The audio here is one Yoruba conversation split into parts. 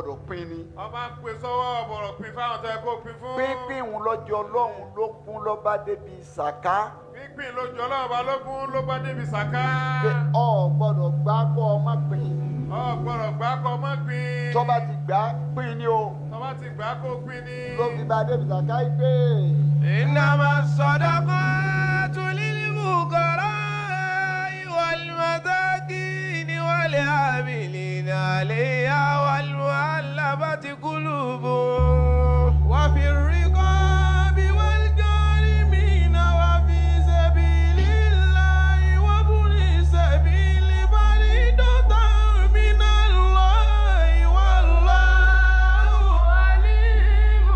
gbọ́dọ̀ pín ni. ọba pè sọ́wọ́ ọ̀bọ̀rọ̀ pín fáwọn tó yẹ kó pín fún. pínpín òun lọ́jọ́ Ọlọ́run ló kún lọ́ba débi sàká. pínpín lójú Ọlọ́run bá lógún ló bá débi sàká. pé ọ gbọ́dọ̀ gbá kọ́ ọ má pín. ọ gbọ́dọ̀ gbá kọ́ ọ má pín. tọ́ba ti gbá pín ni o. tọ́ba ti gbá kó pín ni. ló fi bá débi sàká yìí pé. إنما الصدقات للفقراء والمساكين والعاملين عليها والمؤلفة قلوبهم وفي الرقاب والغارمين وفي سبيل الله وابن السبيل فريضة من الله والله عليم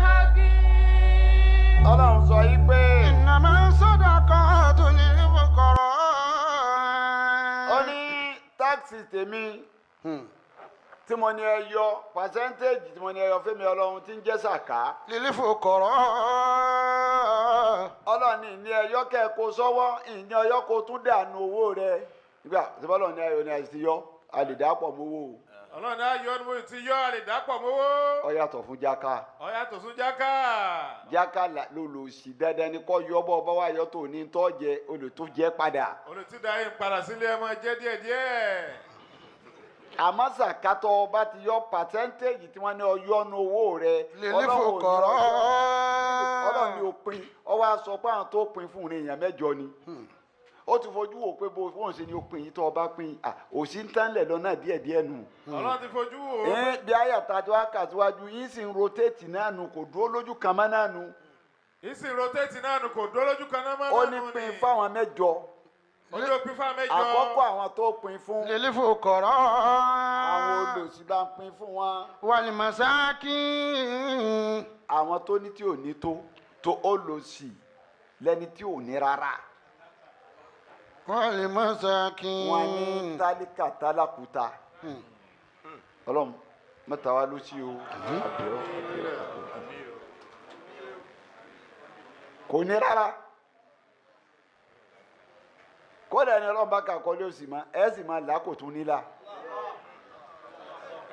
حكيم. Ọlọ́run sọ yìí pé. إنما الصدقات للفقراء. ó ní táàkì tèmi tí mo ní ẹ yọ pàṣẹ́ntéèjì tí mo ní ẹ yọ fẹ́mi Ọlọ́run tí ń jẹ́ sàká. للفقراء. Ọlọ́run ní ẹ yọ kẹ́ ẹ kó sọ́wọ́ ìní ọyọ́ kó tún dànù owó rẹ. nígbà tí bọ́lọ̀ ní ayọ̀ ní àìsí yọ a lè dà pọ̀ mówó o. Ọlọ́run náà yọ ọdún tí yọ àlè dàpọ̀ mọ́wọ́. ó yàtọ̀ fún jáká. ó yàtọ̀ fún jáká. jáká ló lò sí dandan ni kọ́ yọ bọ́ bá wà yọ tó ní tọ́ jẹ olè tó jẹ padà. olùtúndà yìí ń padà sílé ẹ máa jẹ díẹ̀díẹ̀. àmọ́ sàkátọ̀ bá ti yọ pàṣẹ́ntéèjì tí wọ́n ní ọyọ́ nu owó rẹ. للفقراء. Ọlọ́run ní òpin ọ wá sọ pé àwọn tó pin fún un èèyàn mẹ́jọ ni. ó ti fojú wò pé bó wọn ṣe ni ó pin yìí tó ọba pin òsì ń tán lẹ̀ lọ́nà díẹ̀díẹ̀ nù. Ọlọ́run ti fojú wò ó. bí àyàtà tí wàá kà síwájú yìí sì ń rotéètì náà nù kò dúró lójú kan mọ́ náà nù. ìsìn rotéètì náà nù kò dúró lójú kan náà mọ́ ó náà ní nù ni. pin fáwọn mẹ́jọ. ojú òpin fáwọn mẹ́jọ. àkọ́kọ́ àwọn tó pin fún. للفقراء. àwọn olòṣì bá ń pin fún wọn. والمساكين. àwọn tó ní tí ò ní tó olòṣì lẹ́ni tí ò ní rárá. والمساكين. wọn ní tálíkà tálákùúta. Ọlọ́run mẹ́ta wá ló sí o. kò ní rárá. kódà ni Ọlọ́run bá kà kọ́lé òsì mọ́ ẹ sì máa là kò tún nílà.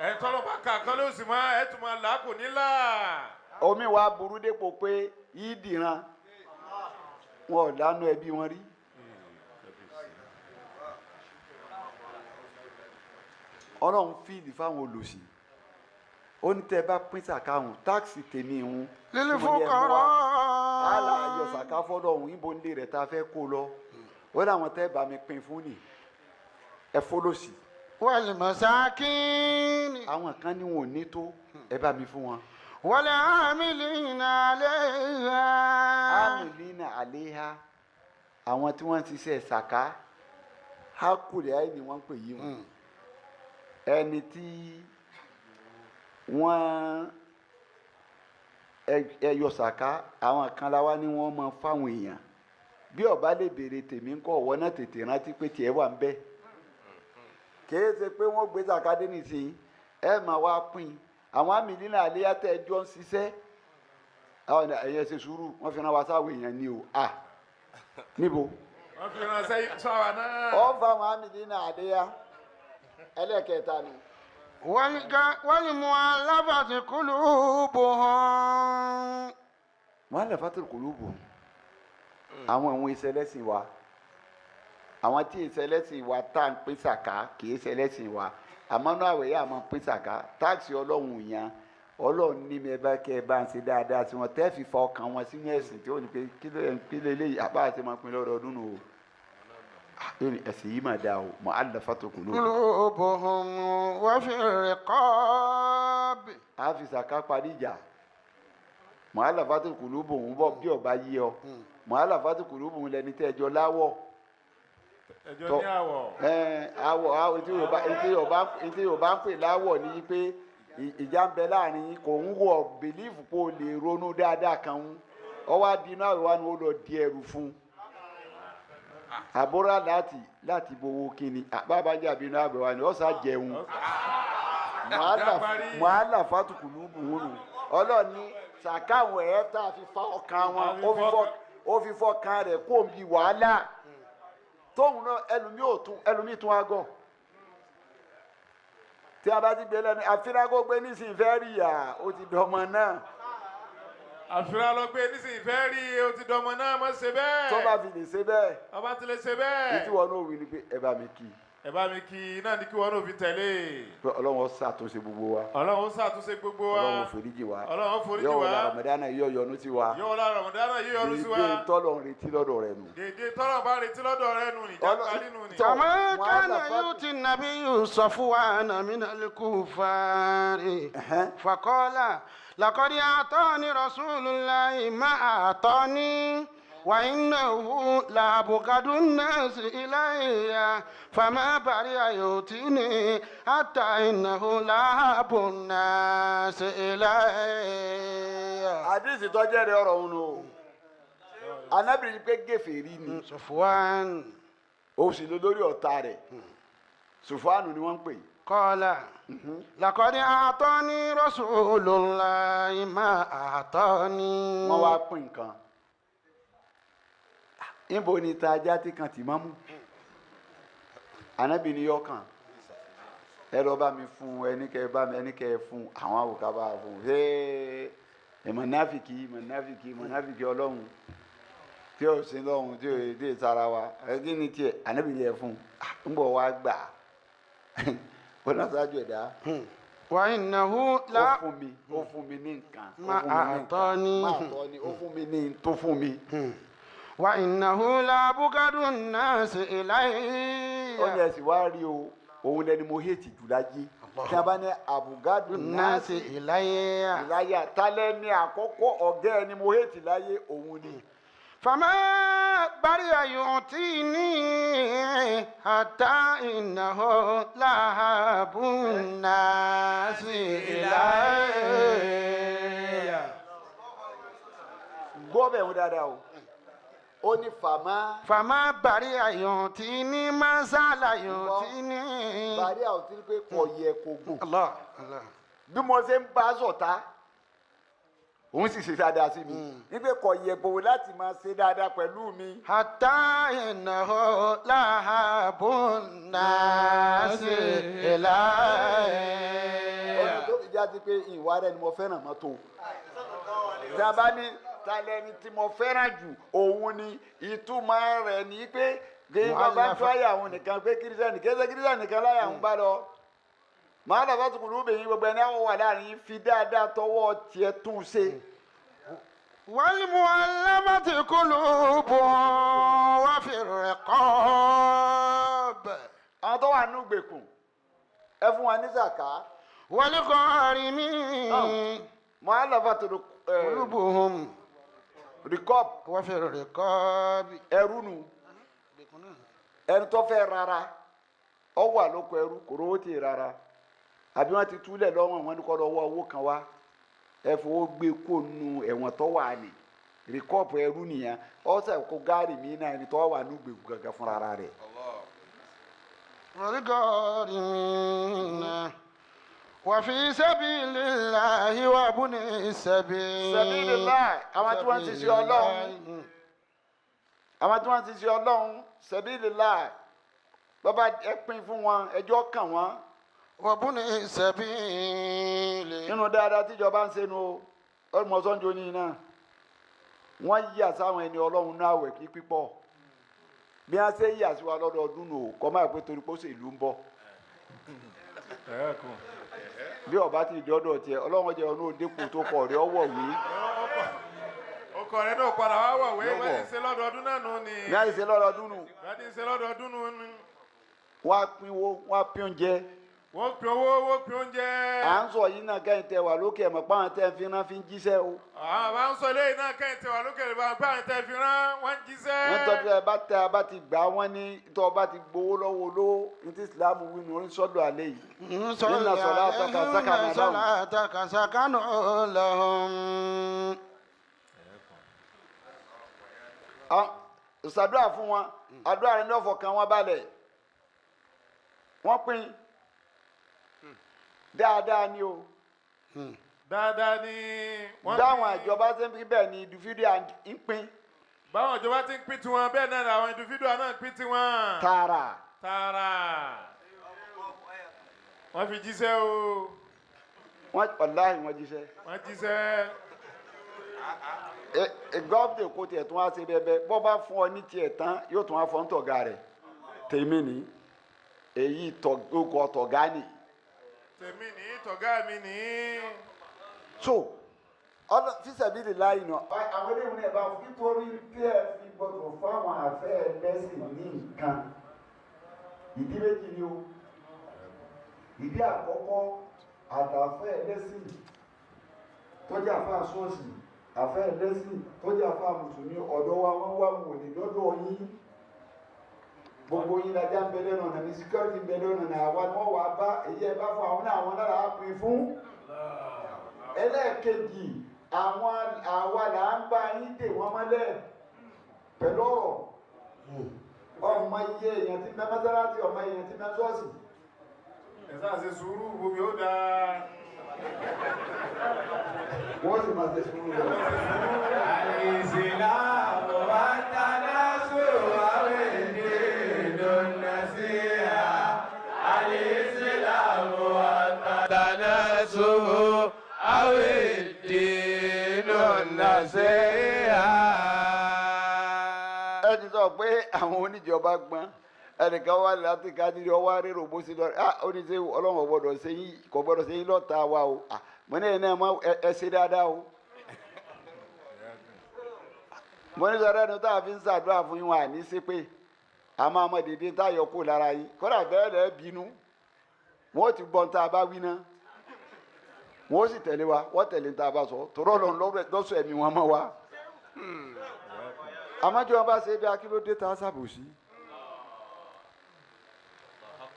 ẹ̀ tọ́lọ́ bá kà kán ló sì máa ẹ̀ tún máa là kò nílà. omi wa burú dépò pé yìí dìran wọn ò lánàá ẹbí wọn rí. Ọlọ́run fíìlì fáwọn olòṣì ó ní tẹ́ bá pín sàkáhùn táàkì tèmi ìhun. للفقراء. àlà ayọ̀ sàká fọ́lọ́hún ibo ń lé rẹ̀ tá a fẹ́ kó lọ ó láwọn tẹ́ bá mi pín fún ni ẹ fọlọ́sì. والمساكين. àwọn kan ní wọn ò ní tó ẹ bá mi fún wọn. والعاملين عليها. amilina aleha àwọn tí wọ́n ti ṣe sàká hákùrẹ́ ayé ni wọ́n ń pè yí wọn. ẹni tí wọ́n ẹyọ sàká àwọn kan la wá ní wọ́n máa fáwọn èèyàn bí ọba lè béèrè tèmi ń kọ́ ọ̀wọ́ náà tètè rántí pé tiẹ̀ wà ń bẹ. kìí ṣe pé wọ́n gbé sàká dé nísìnyí ẹ máa wá pín àwọn amìlínà àléyá tẹ́ ẹ jọ ń ṣiṣẹ́ àwọn ẹ̀yẹ ṣe sùúrù wọ́n fi ràn wá sáwọn èèyàn ní o níbo. wọ́n fi ràn sẹ́yìn sọ́wọ́ náà. ọ fa àwọn amìlínà àléyá ẹlẹ́kẹta ni. والمؤلفة قلوبهم. mu'allafati qulubuhum àwọn ìwọ̀n ìṣẹlẹ́sìn wa àwọn tí ìṣẹlẹ́sìn wa tá à ń pín sàká kì í ṣẹlẹ́sìn wa àmọ́ náà àwẹ̀yà àmọ́ pín sàká táàkì ọlọ́run yẹn ọlọ́run ní mi ẹ bá kẹ́ ẹ bá ń ṣe dáadáa sí wọn tẹ́ fi fa ọkàn wọn sínú ẹ̀sìn tí ó ní pé kí ló eléyìí àbá àti máa pín lọ́dọọdún nù o ẹ̀sìn yìí mà dáa o mu'allafati قلوبهم وفي الرقاب. a fi sàká parí ìjà mu'allafati qulubuhum bọ̀ bí ọba yí ọ mu'allafati qulubuhum lẹni tẹ́ ẹjọ́ láwọ̀. ẹjọ́ ní àwọ̀. àwọ̀ ètò Yorùbá ń pè láwọ̀ ní pé ìjà ń bẹ láàrin kò ń wọ bìlíìfù pé o lè ronú dáadáa kan ń ọwọ́ adínú àwẹ̀ wa ni ó lọ di ẹrù fún àbúrò láti bowó kíni àbábájá bínú àwẹ̀ wa ni ó sá jẹun mu'allafati qulubuhum ọlọ́ọ̀ni sàkáwọn ẹ̀ tá a fi fa ọkàn wọn ó fi fọkàn rẹ̀ kó o bí wàhálà tóun náà ẹlòmíì tún wá gọ̀ tí a bá ti gbé lẹ́nu àfihàn kó gbé nísìnyí fẹ́ rí ìyá ó ti dọmọ náà. àfihàn lọ gbé nísìnyí fẹ́ rí o ti dọmọ náà mọ́ ṣe bẹ́ẹ̀. tó bá fi lè ṣe bẹ́ẹ̀. ọba ti lè ṣe bẹ́ẹ̀. ètí wọn náà wí ni pé ẹ bá mi kí. ẹ bá mi kí náà ní kí wọn náà fi tẹ̀lé. ọlọ́run ṣàtúnṣe gbogbo wa. ọlọ́run ṣàtúnṣe gbogbo wa. ọlọ́run foríjì wa. ọlọ́run foríjì wa. yóò la Ramadana yóò yọ́nú sí wa. yóò la Ramadana yóò yọ́nú sí wa. dèdè tọ́lọ̀ retí lọ́dọ̀ rẹ nù. dèdè tọ́lọ̀ bá retí lọ́dọ̀ rẹ nù ní jákàlí nù ní. كما كان يؤتي النبي صفوان من الكفار فقال لقد أعطاني رسول الله ما أعطاني وإنه لأبغض الناس إلي فما برئ يؤتيني حتى إنه لأحب الناس إلي. àdìsí tó jẹ́ rẹ̀ ọ̀rọ̀ òun o anábìrin pé gèfèrí ni صفوان ó sì lọ lórí ọ̀tá rẹ̀ Sùfánù ni wọ́n ń pè. قال لقد أعطاني رسول الله ما أعطاني. wọ́n wá pín nǹkan níbo ni ta ajá tí kan tì máa mú anábì ni yọ kàn ẹ lọ bá mi fún ẹnikẹ́ bá mi ẹnikẹ́ fún àwọn àwòká bá fún mọ̀náfìkì ọlọ́run tí ó sin lọ́hùn tí ó dé sara wa kí ni tiẹ̀ anábì ni ẹ fún ń bọ̀ wá gbà ó náà ṣáájú ẹ̀dá. وإنه لا ó fún mi ní nǹkan ما أعطاني ó fún mi ní tó fún mi. وإنه لأبغض الناس إلي. ó ní ẹ̀sìn wá rí o òun lẹni mo hẹ́ẹ̀tì jù láyé tí a bá ní àbùgádùn الناس إلي. ìláyà tálẹ́ ní àkọ́kọ́ ọ̀gá ẹni mo hẹ́ẹ̀tì láyé òun ni. فما برئ يعطيني حتى إنه لأحب الناس إلي. gbọ́ bẹ̀ wọ́n dáadáa o ó ní فما برئ يعطيني ما زال يعطيني. bàrí àwọn tí pé kò yẹ kó gùn. الله الله. bí mo ṣe ń bá a sọ̀tá òun sì ṣe dáadáa sí mi nígbà kò yẹ kó láti máa ṣe dáadáa pẹ̀lú mi. حتى إنه لأحب الناس إلي. ọdún tó fi jáde pé ìwà rẹ ni mo fẹ́ràn mọ́tò. ìjàmbá ní talẹ́ni tí mo fẹ́ràn jù òun ni ìtumọ̀ rẹ̀ ní pé gbé bàbá tó àyà àwọn nìkan pé kírísítẹ́nì kéde kírísítẹ́nì nìkan láyà àwọn bá lọ. màá dàgbà tó kùnú bẹ̀yìn gbogbo ẹni àwọn wà láàrin fi dáadáa tọwọ́ tiẹ̀ tún ṣe. والمعلمة قلوبهم وفي الرقاب. àwọn tó wà nínú ìgbèkùn ẹ fún wa ní zaka. والغارمين mu'allafatu قلوبهم rikọ́b وفي الرقاب. ẹrú nu ẹni tó fẹ́ rárá ọ wà lóko ẹrú kò rówó tì rárá àbí wọ́n ti túlẹ̀ lọ́wọ́ wọn ní kọ́ lọ́wọ́ owó kan wá ẹ fowó gbé kó nu ẹ̀wọ̀n tó wà ní rikọ́b ẹrú nìyẹn ọ̀sẹ̀ kó gáàrí mi náà ẹni tó wà ní gbèkú gàgà fúnra rẹ̀. والغارمين وفي سبيل الله وابن السبيل. sabilillah àwọn tí wọ́n ti ṣe ọlọ́run àwọn tí wọ́n ti ṣe ọlọ́run sabilillah bàbá ẹ pín fún wọn ẹjọ́ kàn wọ́n. وابن السبيل. nínú dáadáa tíjọba ń ṣe nu ọmọsánjó ní iná wọ́n yíyà sáwọn ẹni ọlọ́run náà wẹ̀ kí pípọ̀ bí wọ́n ṣe yíyà sí wa lọ́dọọdún nù kọ́ máa pé torí pé ó sì ìlú ń bọ̀ bí ọba ti di ọ̀dọ̀ tiẹ̀ ọlọ́run jẹ́ ọ̀nà òdekù tó kọ̀ rẹ̀ ọwọ́ wí. ọkọ rẹ náà padà wá wọ̀ wé wọ́n ti ṣe lọ́dọọdún náà nù ni. ní àyè ṣe lọ́dọọdún nù. wọ́n ti ṣe lọ́dọọdún nù ni. wọ́n á pínwó wọ́n á pín oúnjẹ. wọ́n pín owó wọ́n pín oúnjẹ. à ń sọ yìí náà kẹ́hìn tẹ wà lókè ẹ̀mọ́ páwọn tẹ́ fi rán fi ń jíṣẹ́ o. àwọn bá ń sọ eléyìí náà kẹ́hìn tẹ wà lókè rẹ̀ bá àwọn tẹ́ fi rán wọ́n jíṣẹ́. wọ́n tọ́jú ẹ bá tẹ abá ti gbà wọ́n ní tó bá ti gbowó lọ́wọ́ olówó ní ti Islam wí ní orí sọ́dọ̀ àlẹ́ yìí. إن صلاتك سكن لهم. ṣàdúrà fún wọn àdúrà rẹ ní ọ̀fọ̀kàn wọn balẹ̀ wọ́n pín dáadáa ni o. dáadáa ni wọ́n pín. dáwọn ìjọba ṣe ń pín bẹ́ẹ̀ ni individual ń pín. báwọn ìjọba ti ń pín tiwọn bẹ́ẹ̀ náà làwọn individual náà ń pín tiwọn. tààrà. tààrà. wọ́n fi jíṣẹ́ o. wàláhì wọ́n jíṣẹ́. wọ́n jíṣẹ́. Gọ́ọ̀dẹ̀ kò tiẹ̀ tún wá ṣe bẹ́ẹ̀ bọ́ bá fún ọ ní tiẹ̀ tán yóò tún wá fọ́ ń tọ̀gá rẹ̀ tèmi ní èyí tọ̀gọ́ tọ̀gá nì. tèmi ní tọ̀gá mi ní. so fíṣẹ̀bílì láì nà. àwọn eléyìí náà bá fún nítorí pé ẹ fi gbọdọ̀ fáwọn àfẹ́ ẹlẹ́sìn ní nǹkan ìdí méjì ni o ìdí àkọ́kọ́ àtàfẹ́ ẹlẹ́sìn tọ́jú àfẹ́ àṣọ́ọ̀ṣì àfẹ́ ẹlẹ́sìn tọ́jú àfẹ́ àmùsùnmí ọ̀dọ́ wa wọ́n wá wò ní lọ́dọ̀ yín gbogbo yín lajá ń bẹ lẹ́nu ọ̀nà ní síkírọ́tì ń bẹ lẹ́nu ọ̀nà àwa ni wọ́n wà bá èyí ẹ bá fún àwọn náà àwọn náà á pín fún. ẹlẹ́ẹ̀kejì àwọn àwa là ń bá yín dè wọ́n mọ́lẹ̀ pẹ̀lú ọ̀rọ̀ ọmọ iye èèyàn tí mẹ́ mọ́sálásí ọmọ èèyàn tí mẹ́ ṣọ́ọ̀ṣì. ẹ sáà ṣe sùúrù gbogbo yóò dáa. wọ́n sì máa ṣe sùúrù lọ. Al-Islamu wa tanasuhu awedinu nasiha. Al-Islamu wa tanasuhu awedinu nasiha. ẹni sọ pé àwọn oníjọba gbọ́n ẹnìkan wà láti kájírí ọwọ́ arérò bó sí lọ ó ní sẹ́ ọlọ́run ọ̀gbọ́dọ̀ sẹ́yìn kò gbọ́dọ̀ sẹ́yìn lọ́ta wa o mo ní ẹ̀ná ẹ ṣe dáadáa o mo ní sọ̀rọ̀ ẹni tó a fi ń ṣàdúrà fún yín wà ní sí pé a máa mọ dèdè táyọ̀ kó lára yín kọ́dà bẹ́ẹ̀ lẹ́ bínú wọ́n ti gbọ́n tá a bá wí náà wọ́n sì tẹ̀lé wa wọ́n tẹ̀lé tá a bá sọ tòrọ́ lọ́sọ̀ ẹ̀mí wọn mọ́ wa àmọ́jọ́ wọn bá ṣe dáa kí ló dé tá a ṣàbòsí.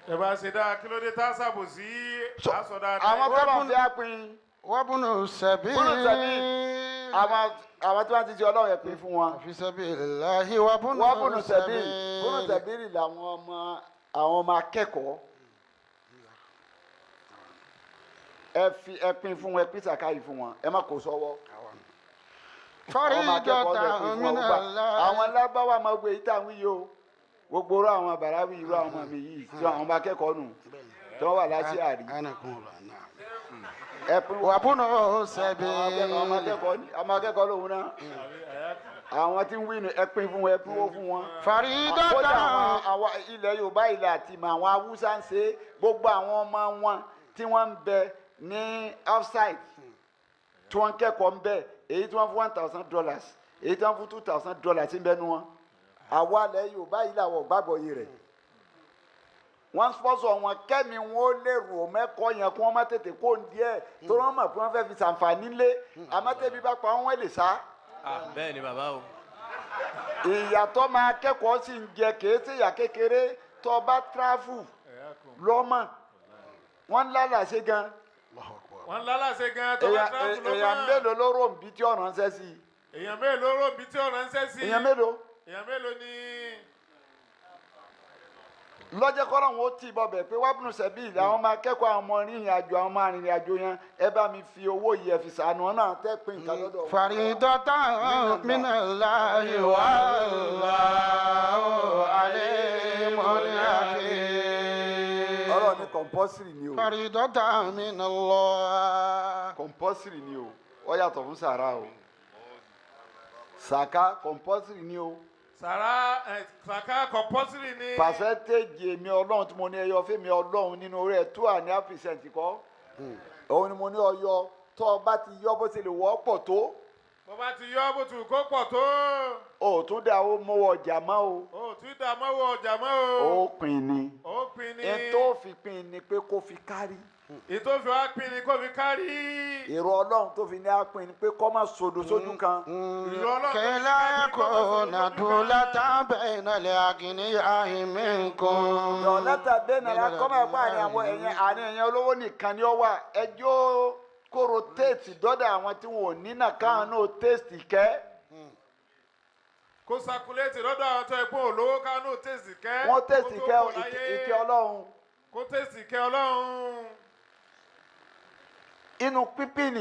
ẹ bá ṣe dáa kí ló dé tá a ṣàbòsí aṣọ dáadáa. àwọn tọ́lọ̀ fi á pin. wọ́n bùnú sẹ́bí. àwọn tí wọ́n ti ṣe ọlọ́run yẹn pin fún wọn. fi sabilillahi wọ́n bùnú sẹ́bí. bùnú sẹ́bí rí làwọn ọmọ akẹ́kọ̀ọ́. ẹ pin fún wọn ẹ pín sàkáyì fún wọn ẹ má kó sọ́wọ́. faridatan minallahi. àwọn alábáwá máa gbé yìí táwọn yìí o gbogbo rọ àwọn bàráwì irú àwọn ọmọ mi yìí tí àwọn ọmọ akẹ́kọ̀ọ́ nù tí wọ́n wà láti àrí. wàbúnú sẹ́bí. ọmọ akẹ́kọ̀ọ́ lòun náà àwọn tí ń wí ni ẹ pín fún wọn ẹ pínwó fún wọn. faridatan. kódà àwọn ilẹ̀ Yorùbá ilẹ̀ àtìmọ̀ àwọn Haúsá ń ṣe gbogbo àwọn ọmọ wọn tí wọ́n ń bẹ ní outside tí wọ́n ń kẹ́kọ̀ọ́ ń bẹ èyí tí wọ́n fún $1,000 èyí tí wọ́n fún $2,000 ń bẹnu wọn àwa lẹ Yorùbá yìí làwọn gbàgbọ́ yìí rẹ̀ wọ́n sponsor wọn kẹ́mi wọn ó lè rò mẹ́kọ̀ọ́ yẹn kí wọ́n má tètè kó ń díẹ̀ tó wọ́n mọ̀ pé wọ́n fẹ́ fi ṣàǹfààní lé àmọ́tẹ́bí bá pa wọ́n lè sá. bẹ́ẹ̀ ni bàbá o. ìyàtọ̀ máa kẹ́kọ̀ọ́ sì ń jẹ kéésì ìyà kékeré tó bá tráfù lọ́mọ wọ́n ń lálàṣe gan. wọ́n ń lálàṣe gan tó bá tráfù lọ́mọ. èèyàn mélòó ló rò ń bí tí ọ̀ràn ń ṣẹ́ sí. èèyàn mélòó ló rò ń bí tí ọ̀ràn ń ṣẹ́ sí. èèyàn mélòó. èèyàn mélòó ni. lọ́jọ́ kọ́rọ̀ wọn ó tì bọ̀ bẹ̀ pé wábùnú sẹ́bí àwọn ọmọ akẹ́kọ̀ọ́ àwọn ọmọ rìnrìn àjò àwọn ọmọ arìnrìn àjò yẹn ẹ bá mi fi owó yìí ẹ fi sànù ọ náà tẹ́ pé nǹkan lọ́dọ̀. faridatan minallahi wallahu alimun hakim. ọ̀rọ̀ ni compulsory ni o. faridatan minallahi. compulsory ni o ó yàtọ̀ fún sàrà o sàká compulsory ni o. Sàká compulsory ni. percentage èmi ọlọ́run tí mo ní ẹyọ fẹ́mi ọlọ́run nínú orí ẹ̀ 2.5% kọ́ òun ni mo ní ọyọ tó o bá ti yọ bó ṣe lè wọ́ pọ̀ tó. bó bá ti yọ bó tù kó pọ̀ tó. o tún dà ó mọ́wọ́ ọjà mọ́ o. o tún dà mọ́wọ́ ọjà mọ́ o. ó pin ni. ó pin ni. ètò òfin pin ni pé kó fi kárí. ètò òfin wa pin ni kó fi kárí. èrò ọlọ́run tó fi ní á pin ni pé kó má sodo sójú kan. kẹlẹ kò nàdúlá tábẹ̀ ìnàlẹ̀ àgìníyà minkum. dọ̀lẹ́tà bẹ́ẹ̀ nàlá kọ́mọ̀ ẹ̀kọ́ àní ẹ̀yẹn olówó nìkan ni ó wà ẹjọ́ kóró téètì dọ́dọ̀ àwọn tí wọn ò ní nà káwọn náà téètì kẹ́. kó sakuléètì lọ́dọ̀ àwọn tó ẹ̀gbọ́n olówó káwọn náà téètì kẹ́. wọ́n téètì kẹ́ ìkẹ́ ọlọ́run. kó téètì kẹ́ ọlọ́run. inú pípín ni.